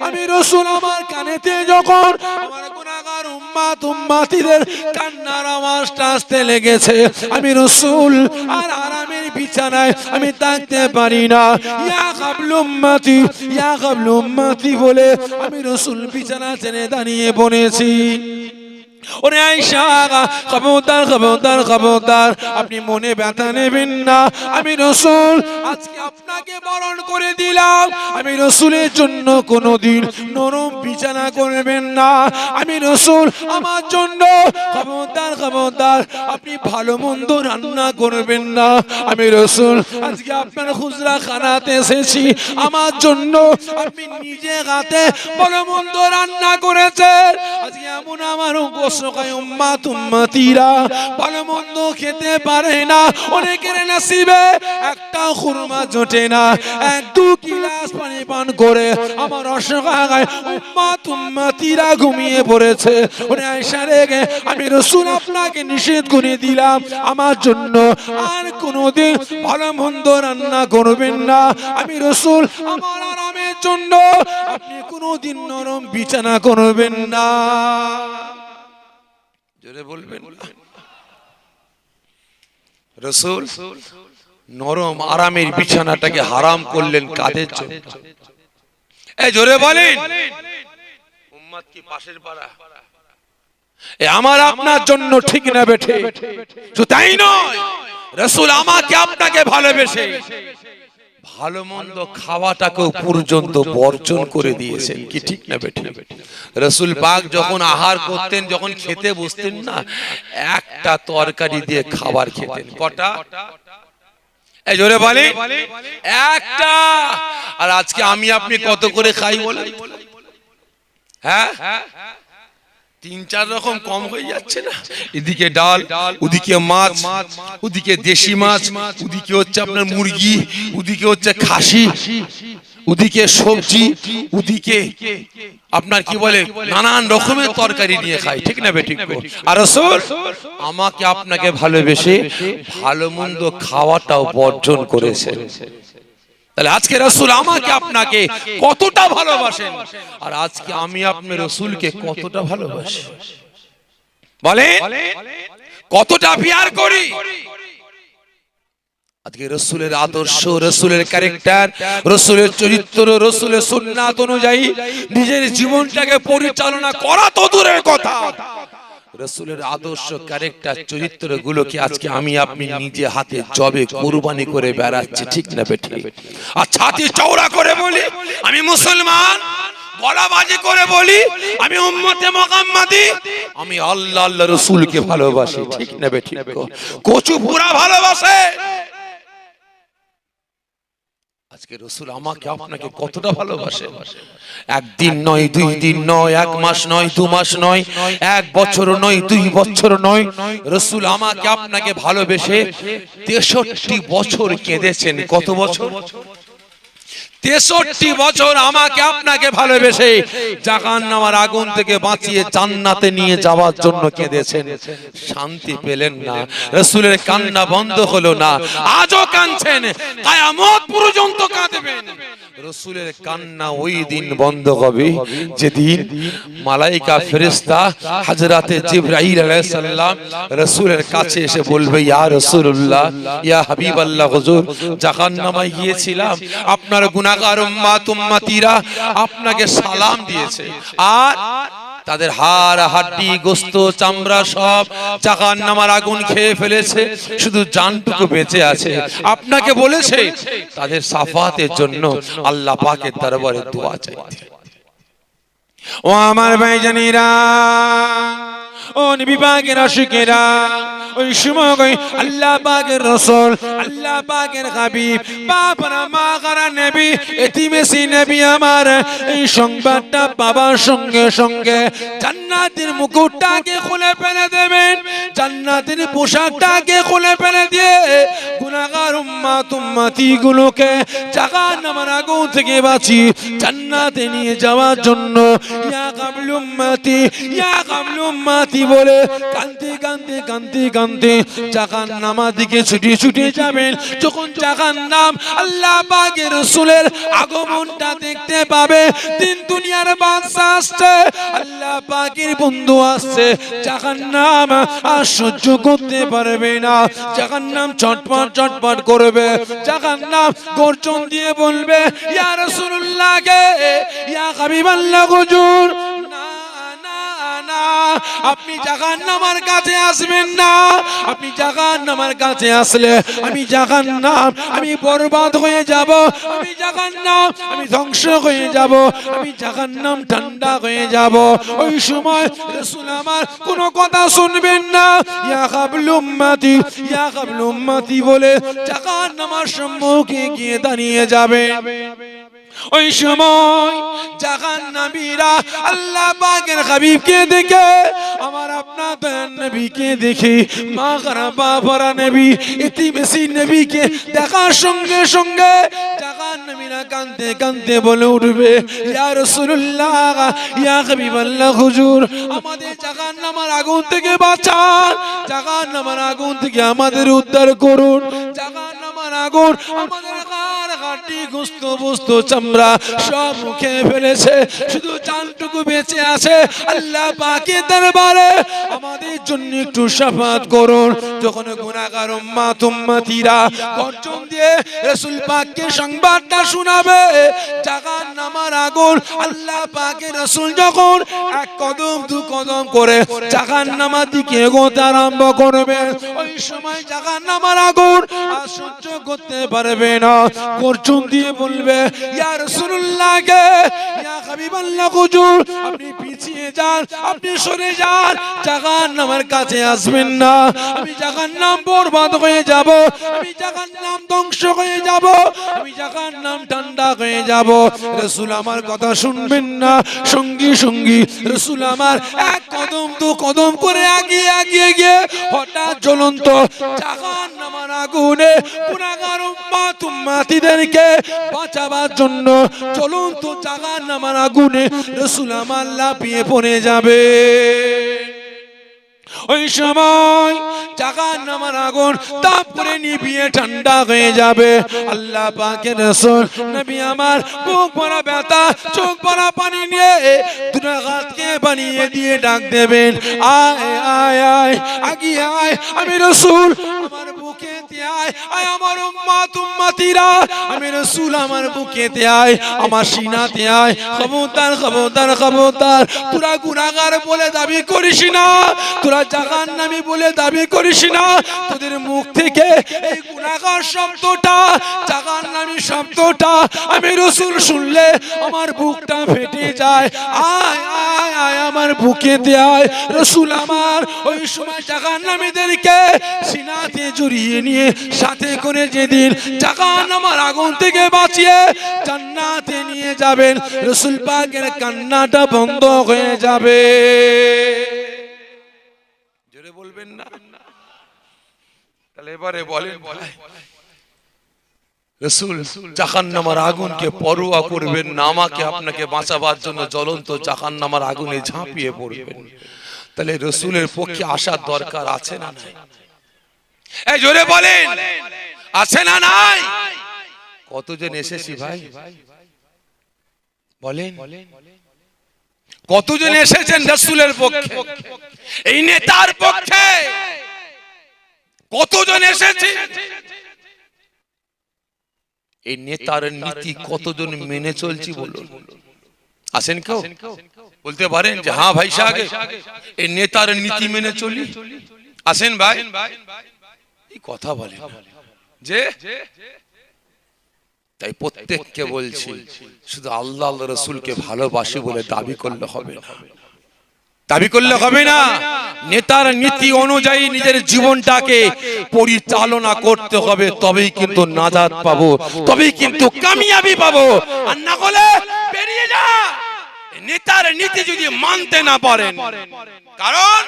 আমি রাসূল আমার কানেতে যখন আমার গুনাহগার উম্মত উম্মতিদের কান্নার আওয়াজটা আসতে লেগেছে, আমি রাসূল আর আরামের বিছানায় আমি থাকতে পারি না। ইয়া কাবলু উম্মতি, ইয়া কাবলু উম্মতি বলে আমি রাসূল বিছানা ছেড়ে দাঁড়িয়ে পড়েছি। ওরে আয়েশা, খবরদার খবরদার খবরদার, আপনি মনে ব্যথা নেবেন না। আমি রাসূল আজকে আপনাকে বরণ করে দিলাম, আমি রাসূলের জন্য কোনোদিন নরম বিছানা করবেন না। আমি রাসূল আমার জন্য খবরদার খবরদার আপনি ভালো মন্দ রান্না করবেন না। আমি রাসূল আজকে আপনার হুজরা খানাতে এসেছি, আমার জন্য আপনি নিজে হাতে ভালো মন্দ রান্না করেছেন। আজকে এমন আমার উম্মত উম্মতিরা ভালো মন্দ খেতে পারে না, অনেকের নসিবে একটা খুরমা জোটে না, এক দু গিলাস পানি পান করে আমার অসহায় উম্মত উম্মতিরা ঘুমিয়ে পড়েছে। ওরে আয়েশা রে, আমি রাসূল আপনাকে নিষেধ করে দিলাম, আমার জন্য আর কোনোদিন ভালো মন্দ রান্না করবেন না। আমি রাসূল আমার আরামের জন্য আপনি কোনোদিন নরম বিছানা করবেন না। জোরে বলবেন না। রাসূল নরম আরামের বিছানাটাকে হারাম করলেন কাদের জন্য? এই জোরে বলেন। উম্মত কি পাশের পাড়া? এ আমার আপনার জন্য, ঠিক না বেঠে? শুধু তাই নয়, রাসূল আমাকে আপনাকে ভালোবেসে ভালো মন্দ খাওয়াটাকেও পর্যন্ত বর্জন করে দিয়েছেন, কি ঠিক না বেঠে? রাসূল পাক যখন আহার করতেন, যখন খেতে বসতেন না, একটা তরকারি দিয়ে খাবার খেতেন। কটা? এই জোরে বলে একটা। আর আজকে আমি আপনি কত করে খাই বলেন? হ্যাঁ, তিন চার রকম কম হয়ে যাচ্ছে না? এদিকে ডাল, ওদিকে মাছ, ওদিকে দেশি মাছ, ওদিকে হচ্ছে আপনার মুরগি, ওদিকে হচ্ছে খাসি, ওদিকে সবজি, ওদিকে আপনার কি বলে নানান রকমের তরকারি নিয়ে খাই, ঠিক না বেঠিক? আর রাসূল আমাকে আপনাকে ভালোবেসে ভালো মন্দ খাওয়াটাও বর্জন করেছেন। তাহলে আজকে রাসূল আমাকে আপনাকে কতটা ভালোবাসেন, আর আজকে আমি আপনি রাসূলকে কতটা ভালোবাসি বলেন? কতটা পিয়ার করি? আজকে রাসূলের আদর্শ, রাসূলের ক্যারেক্টার, রাসূলের চরিত্র, রাসূলের সুন্নাত অনুযায়ী নিজের জীবনটাকে পরিচালনা করা তো দূরের কথা, রাসূলের আদর্শ ক্যারেক্টার চরিত্রগুলোকে আজকে আমি আপনি নিজে হাতে জবে কুরবানি করে বেড়াচ্ছি, ঠিক না বেঠিক? আর ছাতি চওড়া করে বলি আমি মুসলমান, গলাবাজি করে বলি আমি উম্মতে মুহাম্মাদি, আমি আল্লাহ আল্লাহ রাসূলকে ভালোবাসি, ঠিক না বেঠিক? কচু পুরা ভালোবাসে। আজকে রাসূল আমাকে আপনাকে কতটা ভালোবাসে? একদিন নয়, দুই দিন নয়, এক মাস নয়, দু মাস নয়, এক বছর নয়, 2 বছর নয়, রাসূল আমাকে আপনাকে ভালোবেসে 63 বছর কেঁদেছেন। কত বছর? 63 বছর আমাকে আপনাকে ভালোবেসে জাহান্নামের আগুন থেকে বাঁচিয়ে জান্নাতে নিয়ে যাওয়ার জন্য কেঁদেছেন। শান্তি পেলেন না, রাসূলের কান্না বন্ধ হলো না, আজও কাঁদছেন, কিয়ামত পর্যন্ত কাঁদবেন। রাসূলের কান্না ওই দিন বন্ধ হবে যেদিন মালায়েকা ফেরেশতা হযরতে জিবরাইল আলাইহিস সালাম রাসূলের কাছে এসে বলবে, ইয়া রাসূলুল্লাহ, ইয়া হাবিবাল্লাহ হুজুর, জাহান্নামে গিয়েছিলাম, আপনার গুনাহগার উম্মত উম্মতিরা আপনাকে সালাম দিয়েছে, আর তাদের হাড় হাড্ডি গোশত চামড়া সব জাহান্নামের আগুন খেয়ে ফেলেছে, শুধু জানটুকু বেঁচে আছে। আপনাকে বলেছে তাদের সাফাতের জন্য আল্লাহ পাকের দরবারে দোয়া চাইতে। ও আমার ভাইজানেরা, ও নবী পাকের আশিকেরা, ওই সময় আল্লাহ পাকের রাসূল আল্লাহ পাকের হাবিব বাবারা মাগারা নবী এতিমেসি নবী আমার এই সংবাদটা পাবার সঙ্গে সঙ্গে জান্নাতের মুকুটটাকে খুলে ফেলে দেবেন, জান্নাতের পোশাকটাকে খুলে ফেলে দিয়ে গুনাহগার উম্মতি গুলোকে জাহান্নামের আগুন থেকে বাঁচিয়ে জান্নাতে নিয়ে যাওয়ার জন্য ইয়া কাবল উম্মতি বলে কাঁদতে কাঁদতে কাঁদতে কাঁদতে জাহান্নামের দিকে ছুটে ছুটে যাবেন। যখন জাহান্নাম আল্লাহ পাকের রাসূলের আগমনটা দেখতে পাবে, তিন দুনিয়ার বাদশা আসছে, আল্লাহ পাকের বন্ধু আসছে, জাহান্নাম আর সহ্য করতে পারবে না, জাহান্নাম চটপট চটপট করবে, জাহান্নাম গর্জন দিয়ে বলবে ইয়া রাসূলুল্লাহ কে ইয়া হাবিবাল্লাহ হুজুর, আপনি জাহান্নামের কাছে আসবেন না, আপনি জাহান্নামের কাছে আসলে আমি জাহান্নাম আমি বরবাদ হয়ে যাব, আমি জাহান্নাম আমি ধ্বংস হয়ে যাব, আমি জাহান্নাম ঠান্ডা হয়ে যাব। ওই সময় রাসূল আমার কোনো কথা শুনবেন না, ইয়া কাবল উম্মতি বলে জাহান্নামের সম্মুখে গিয়ে দাঁড়িয়ে যাবে। ওই সময় জাহান্নামীরা আল্লাহ পাকের হাবিবকে দেখে, আমার আপনার নবীকে দেখে, মা খারাপা ভরা নবী ইতিমেসি নবীকে দেখার সঙ্গে সঙ্গে জাহান্নামীরা কাঁদতে কাঁদতে বলে উঠবে ইয়া রাসূলুল্লাহ ইয়া হাবিবাল্লাহ হুজুর, আমাদের জাহান্নামের আগুন থেকে বাঁচান, জাহান্নামের আগুন থেকে আমাদের উদ্ধার করুন, জাহান্নামের আগুন আমাদের হাড়ি গোশত বস্তু চামড়া সব খেয়ে ফেলেছে, শুধু জানটুকু বেঁচে আছে, আল্লাহ পাকের দরবারে আমাদের জন্য একটু শাফাত করুন। যখন গুনাহগার উম্মতিরা গর্জন দিয়ে রাসূল পাককে সংবাদটা শোনাবে, জাহান্নামের আগুন আল্লাহ পাকের রাসূল যখন এক কদম দু কদম করে জাহান্নামের দিকে এগোতে আরম্ভ করবে, ওই সময় জাহান্নামের আগুন আর সহ্য করতে পারবে না, গর্জন দিয়ে বলবে ইয়া রাসূলুল্লাহ কে ইয়া হাবিবাল্লাহ হুজুর, আপনি পিছিয়ে যান, আপনি সরে যান, জাহান্নামের কাছে আসবেন না, আমি জাহান্নাম বরবাদ হয়ে যাব, আমি জাহান্নাম ধ্বংস হয়ে যাব, আমি জাহান্নাম ঠান্ডা হয়ে যাব। রাসূল আমার কথা শুনবেন না, সঙ্গী সঙ্গী রাসূল আমার এক কদম দু কদম করে এগিয়ে এগিয়ে গিয়ে হঠাৎ জ্বলন্ত জাহান্নামের আগুনে গুনাহগার উম্মতিদেরকে বাঁচাবার জন্য জ্বলন্ত জাহান্নামের আগুনে রাসূল আমার লাফিয়ে পড়ে যাবে। ওই সময় জাহান্নামের আগুন তাপ করে নিভিয়ে ঠান্ডা হয়ে যাবে। আল্লাহ পাকের রাসূল নবী আমার বুক ভরা ব্যথা চোখ ভরা পানি নিয়ে দুটো হাতকে বানিয়ে দিয়ে ডাক দেবেন আয় আয় আয় আগিয়ে আয়, আমি রাসূল আমার বুকেতে আয়, আয় আমার উম্মতিরা, আমি রাসূল আমার বুকেতে আয়, আমার সিনাতে আয়। খবরদার খবরদার খবরদার, তোরা গুনাহগার বলে দাবি করিস না, তোরা জাহান্নামী বলে দাবি করিস না, তোদের মুখ থেকে এই গুনাহগার শব্দটা জাহান্নামী শব্দটা আমি রাসূল শুনলে আমার বুকটা ফেটে যায়। আয় আয় আয় আমার বুকেতে আয় রাসূল আমার। ওই সময় জাহান্নামীদেরকে সিনাতে জড়িয়ে নিয়ে সাথে করে যেদিন জাহান্নামের আগুন থেকে বাঁচিয়ে জান্নাতে নিয়ে যাবেন, রাসূল পাকের কান্নাটা বন্ধ হয়ে যাবে। জোরে বলবেন না? তাহলে এবারে বলেন রাসূল জাহান্নামের আগুনকে পরোয়া করবেন না, আমাকে আপনাকে বাঁচাবার জন্য জ্বলন্ত জাহান্নামের আগুনে ঝাঁপিয়ে পড়বেন। তাহলে রাসূলের পক্ষে আসার দরকার আছে না নাই? এই জোরে বলেন আছে না নাই? কতজন এসেছি ভাই বলেন, কতজন এসেছেন রাসূলের পক্ষে, এই নেতার পক্ষে কতজন এসেছে? এই নেতার নীতি কতজন মেনে চলছি বলুন? আসেন কেউ বলতে পারেন যে হ্যাঁ ভাই সাহেব এই নেতার নীতি মেনে চলি? আসেন ভাই, এই কথা বলেন যে। তাই প্রত্যেককে বলছি শুধু আল্লাহ রাসূলকে ভালোবাসি বলে দাবি করলে হবে না, দাবি করলে হবে না, নেতার নীতি অনুযায়ী নিজের জীবনটাকে পরিচালনা করতে হবে, তবেই কিন্তু নাজাত পাবো, তবেই কিন্তু কামিয়াবি পাবো। আর না হলে বেরিয়ে যা। নেতার নীতি যদি মানতে না পারেন, কারণ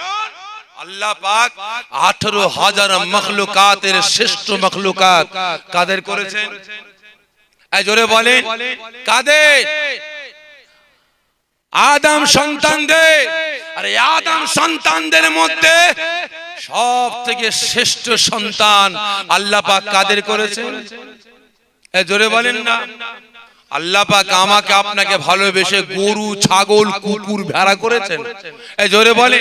আল্লাহ পাক 18,000 মখলুকাতের শ্রেষ্ঠ মখলুকাত কাদের করেছেন? এই জোরে বলেন, কাদের? আদম সন্তানদের। আর আদম সন্তানদের মধ্যে সব থেকে শ্রেষ্ঠ সন্তান আল্লাহ পাক কাদের করেছেন? এই জোরে বলেন না। আল্লাহ পাক আমাকে আপনাকে ভালোবেসে গরু, ছাগল, কুকুর, ভেড়া করেছেন। এই জোরে বলে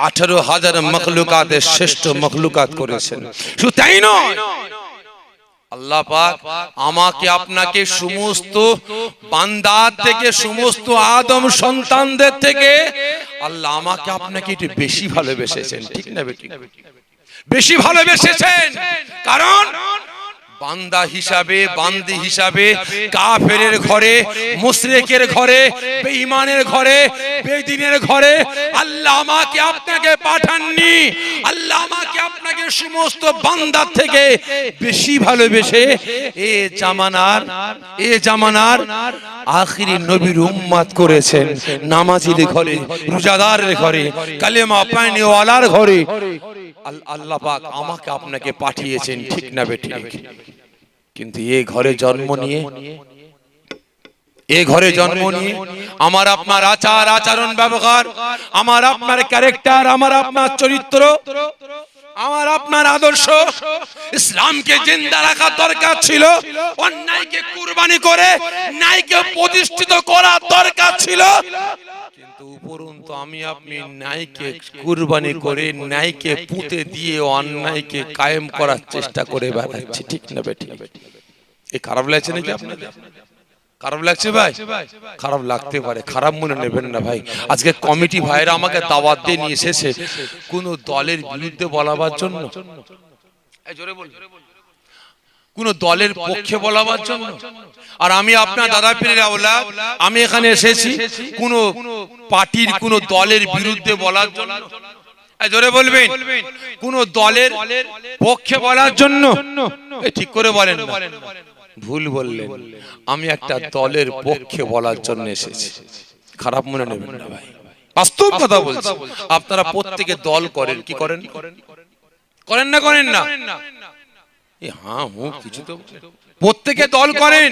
18,000 মখলুকাতের শ্রেষ্ঠ মখলুকাত করেছেন। শুধু তাই নয়, আল্লাহ পাক আমাকে আপনাকে সমস্ত বান্দার থেকে, সমস্ত আদম সন্তানদের থেকে আল্লাহ আমাকে আপনাকে একটু বেশি ভালোবেসেছেন। ঠিক না বেটি? বেশি ভালোবেসেছেন, কারণ বান্দা হিসাবে, বান্দি হিসাবে কাফেরের ঘরে, মুশরিকের ঘরে, বেঈমানের ঘরে, বেদিনের ঘরে আল্লাহ আমাকে আপনাকে পাঠাননি। আল্লাহ আমাকে আপনাকে সমস্ত বান্দার থেকে বেশি ভালোবেসে এ জামানার আখিরি নবীর উম্মত করেছেন। নামাজীর ঘরে, রোজাদারের ঘরে, কালেমা পায়নিওয়ালার ঘরে আল্লাহ পাক আমাকে আপনাকে পাঠিয়েছেন। ঠিক না বেটি? কিন্তু এই ঘরে জন্ম নিয়ে, আমার আপনার আচার আচরণ ব্যবহার, আমার আপনার ক্যারেক্টার, আমার আপনার চরিত্র, আমার আপনার আদর্শ ইসলামকে জিন্দা রাখা দরকার ছিল। অন্যায়কে কুরবানি করে ন্যায়কে প্রতিষ্ঠিত করা দরকার ছিল। কিন্তু উপরন্তু আমি আপনি ন্যায়কে কুরবানি করে, ন্যায়কে পুঁতে দিয়ে অন্যায়কে কায়েম করার চেষ্টা করে বেড়াচ্ছি। ঠিক না বেটি? এই খারাপ লাগছে নাকি আপনাদের? খারাপ লাগছে ভাই? খারাপ লাগতে পারে, খারাপ মনে নেবেন না ভাই। আজকে কমিটি ভাইরা আমাকে দাওয়াত দিয়ে নিয়ে এসেছে কোন দলের বিরুদ্ধে বলাবার জন্য, কোন দলের পক্ষে বলাবার জন্য। আর আমি আপনার দাদা পীরের আওলাদ, আমি এখানে এসেছি কোন পার্টির, কোন দলের বিরুদ্ধে বলার জন্য। জোরে বলবেন, কোন দলের পক্ষে বলার জন্য? ঠিক করে বলেন, ভুল বললেন। আমি একটা দলের পক্ষে বলার জন্য এসেছি, খারাপ মনে নেবেন না ভাই। বাস্তব কথা বলছি। আপনারা প্রত্যেকে দল করেন, কি করেন? করেন না? করেন না? হ্যাঁ, কিছু তো প্রত্যেকে দল করেন।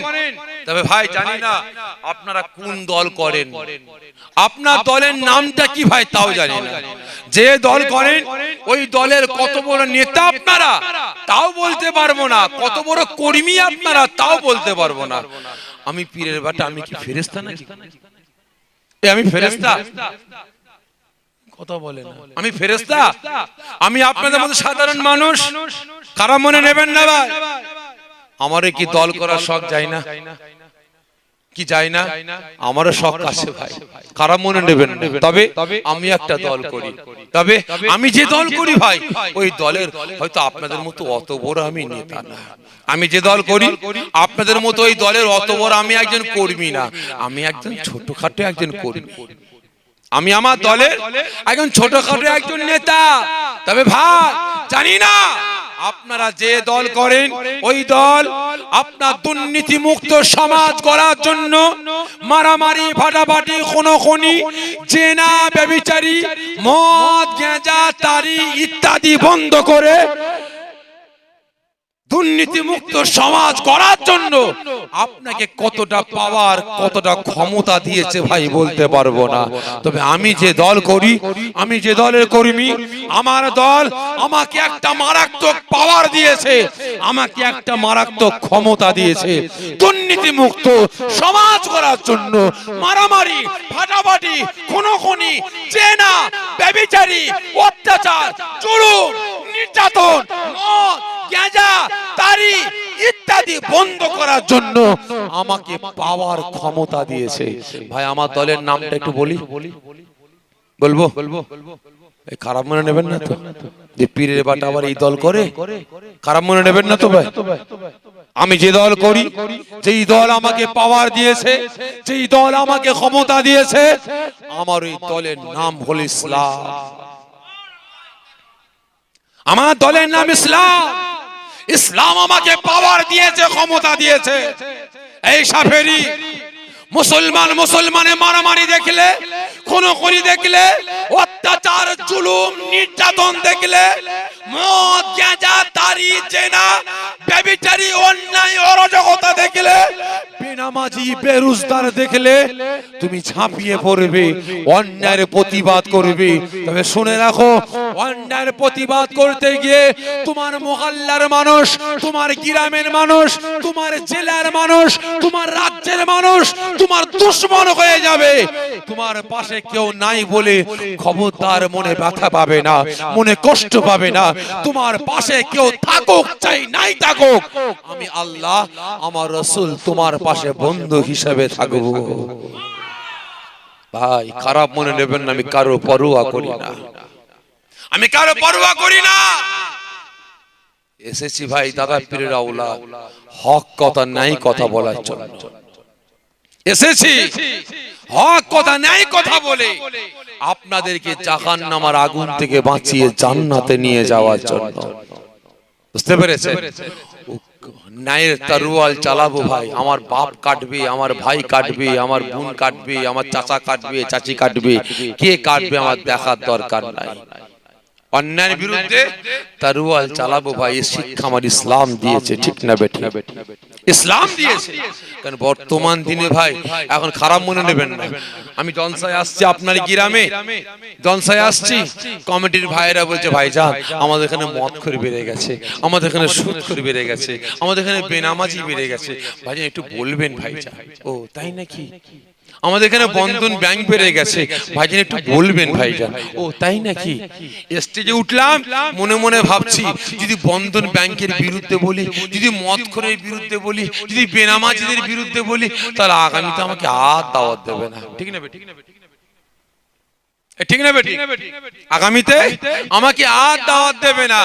তবে ভাই জানি না আপনারা কোন দল করেন, আপনার দলের নামটা কি ভাই তাও জানি না। যে দল করেন ওই দলের কত বড় নেতা আপনারা তাও বলতে পারবো না, কত বড় কর্মী আপনারা তাও বলতে পারবো না। আমি পীরের বাটা, আমি কি ফেরেশতা নাকি? আমি ফেরেশতা? কথা বলে না। আমি ফেরেশতা? আমি আপনাদের মতো সাধারণ মানুষ, খারাপ মনে নেবেন না ভাই। আমারে কি দল করার শখ যায় না? কি যায় না? আমারও শখ আছে ভাই, খারাপ মনে নেবেন না। তবে আমি একটা দল করি, তবে আমি যে দল করি ভাই ওই দলের হয়তো আপনাদের মতো অত বড় আমি নেতা না। আমি যে দল করি আপনাদের মতো ওই দলের অত বড় আমি একজন কর্মী না, আমি একজন ছোটখাটো একজন কর্মী। আমি আমার দলের একজন ছোটখাটো একজন নেতা। তবে ভাই জানি না আপনারা যে দল করেন ওই দল আপনার দুর্নীতি মুক্ত সমাজ করার জন্য মারামারি, ফাটাফাটি, খুনোখুনি, জেনা, ব্যভিচারী, মদ, গাঁজা, তারি ইত্যাদি বন্ধ করে দুর্নীতি মুক্ত সমাজ করার জন্য আপনাকে কতটা পাওয়ার, কতটা ক্ষমতা দিয়েছে ভাই বলতে পারবো না। তবে আমি যে দল করি, আমি যে দলের কর্মী, আমার দল আমাকে একটা মারাত্মক পাওয়ার দিয়েছে, আমাকে একটা মারাত্মক ক্ষমতা দিয়েছে দুর্নীতি মুক্ত সমাজ করার জন্য। মারামারি, ফাটাফাটি, খুনোখুনি, জেনা, ব্যভিচারী, অত্যাচার, জুলুম, নির্যাতন, মদ, গাঁজা, তারি ইত্যাদি বন্ধ করার জন্য আমাকে পাওয়ার ক্ষমতা দিয়েছে। ভাই আমার দলের নামটা একটু বলি, বলবো? এই খারাপ মনে নেবেন না তো যে পীরের বাটা আবার এই দল করে? খারাপ মনে নেবেন না তো ভাই? আমি যে দল করি, যেই দল আমাকে পাওয়ার দিয়েছে, যেই দল আমাকে ক্ষমতা দিয়েছে, আমার ওই দলের নাম হল ইসলাম। আমার দলের নাম ইসলাম। ইসলাম আমাকে পাওয়ার দিয়েছে, ক্ষমতা দিয়েছে। এই সাফেরি মুসলমান মুসলমানে মারামারি দেখলে, খুনোখুনি দেখলে, অত্যাচার জুলুম নির্যাতন দেখলে, মদ গাঁজা দাড়ি জেনা ব্যভিচারী অন্যায় অরাজকতা দেখলে, বেনামাজি বেরোজগার দেখলে তুমি ঝাঁপিয়ে পড়বে, অন্যায়ের প্রতিবাদ করবে। তবে শুনে রাখো, অন্যায়ের প্রতিবাদ করতে গিয়ে তোমার মহল্লার মানুষ, তোমার গ্রামের মানুষ, তোমার জেলার মানুষ, তোমার রাজ্যের মানুষ তোমার দুশমন হয়ে যাবে। তোমার পাশে কেউ নাই বলে খবরদার মনে ব্যথা পাবে না, মনে কষ্ট পাবে না। তোমার পাশে কেউ থাকুক চাই নাই থাকুক, আমি আল্লাহ আমার রাসূল তোমার পাশে বন্ধু হিসেবে থাকবো। ভাই খারাপ মনে নেবেন না, আমি কারো পরোয়া করি না, আমি কারো পরোয়া করি না। এসেছি ভাই দাদা পীরের আওলাদ, হক কথা নাই কথা বলার জন্য এসেছি। হক কথা নাই কথা বলে আপনাদেরকে জাহান্নামের আগুন থেকে বাঁচিয়ে জান্নাতে নিয়ে যাওয়ার জন্য। বুঝতে পেরেছেন? ন্যায়ের তরোয়াল চালাবো ভাই। আমার বাপ কাটবে, আমার ভাই কাটবে, আমার বোন কাটবে, আমার চাচা কাটবে, চাচি কাটবে, কে কাটবে আমার দেখার দরকার নাই। অন্যায়ের বিরুদ্ধে তরোয়াল চালাবো ভাই। এই শিক্ষা আমার ইসলাম দিয়েছে, ঠিক না বেঠিক? ইসলাম দিয়েছে। কারণ বর্তমান দিনে ভাই এখন খারাপ মনে নেবেন না, আমি জলসায় আসছি আপনার গ্রামে, জলসায় আসছি, কমিটির ভাইরা বলছে ভাইজান আমাদের এখানে মদখোর বেড়ে গেছে, আমাদের এখানে সুদখোর বেড়ে গেছে, আমাদের এখানে বেনামাজি বেড়ে গেছে, ভাইজান একটু বলবেন ভাইজান। ও তাই নাকি? আমাদের এখানে বন্ধন ব্যাংক বেড়ে গেছে, ভাইজান একটু বলবেন ভাইজান। ও তাই নাকি? স্টেজে উঠলাম, মনে মনে ভাবছি যদি বন্ধন ব্যাংকের বিরুদ্ধে বলি, যদি মদখোরের বিরুদ্ধে বলি, যদি বেনামাজিদের বিরুদ্ধে বলি, তাহলে আগামীতে আমাকে আর দাওয়াত দেবে না। ঠিক না ঠিক না ঠিক না? আগামীতে আমাকে আর দাওয়াত দেবে না।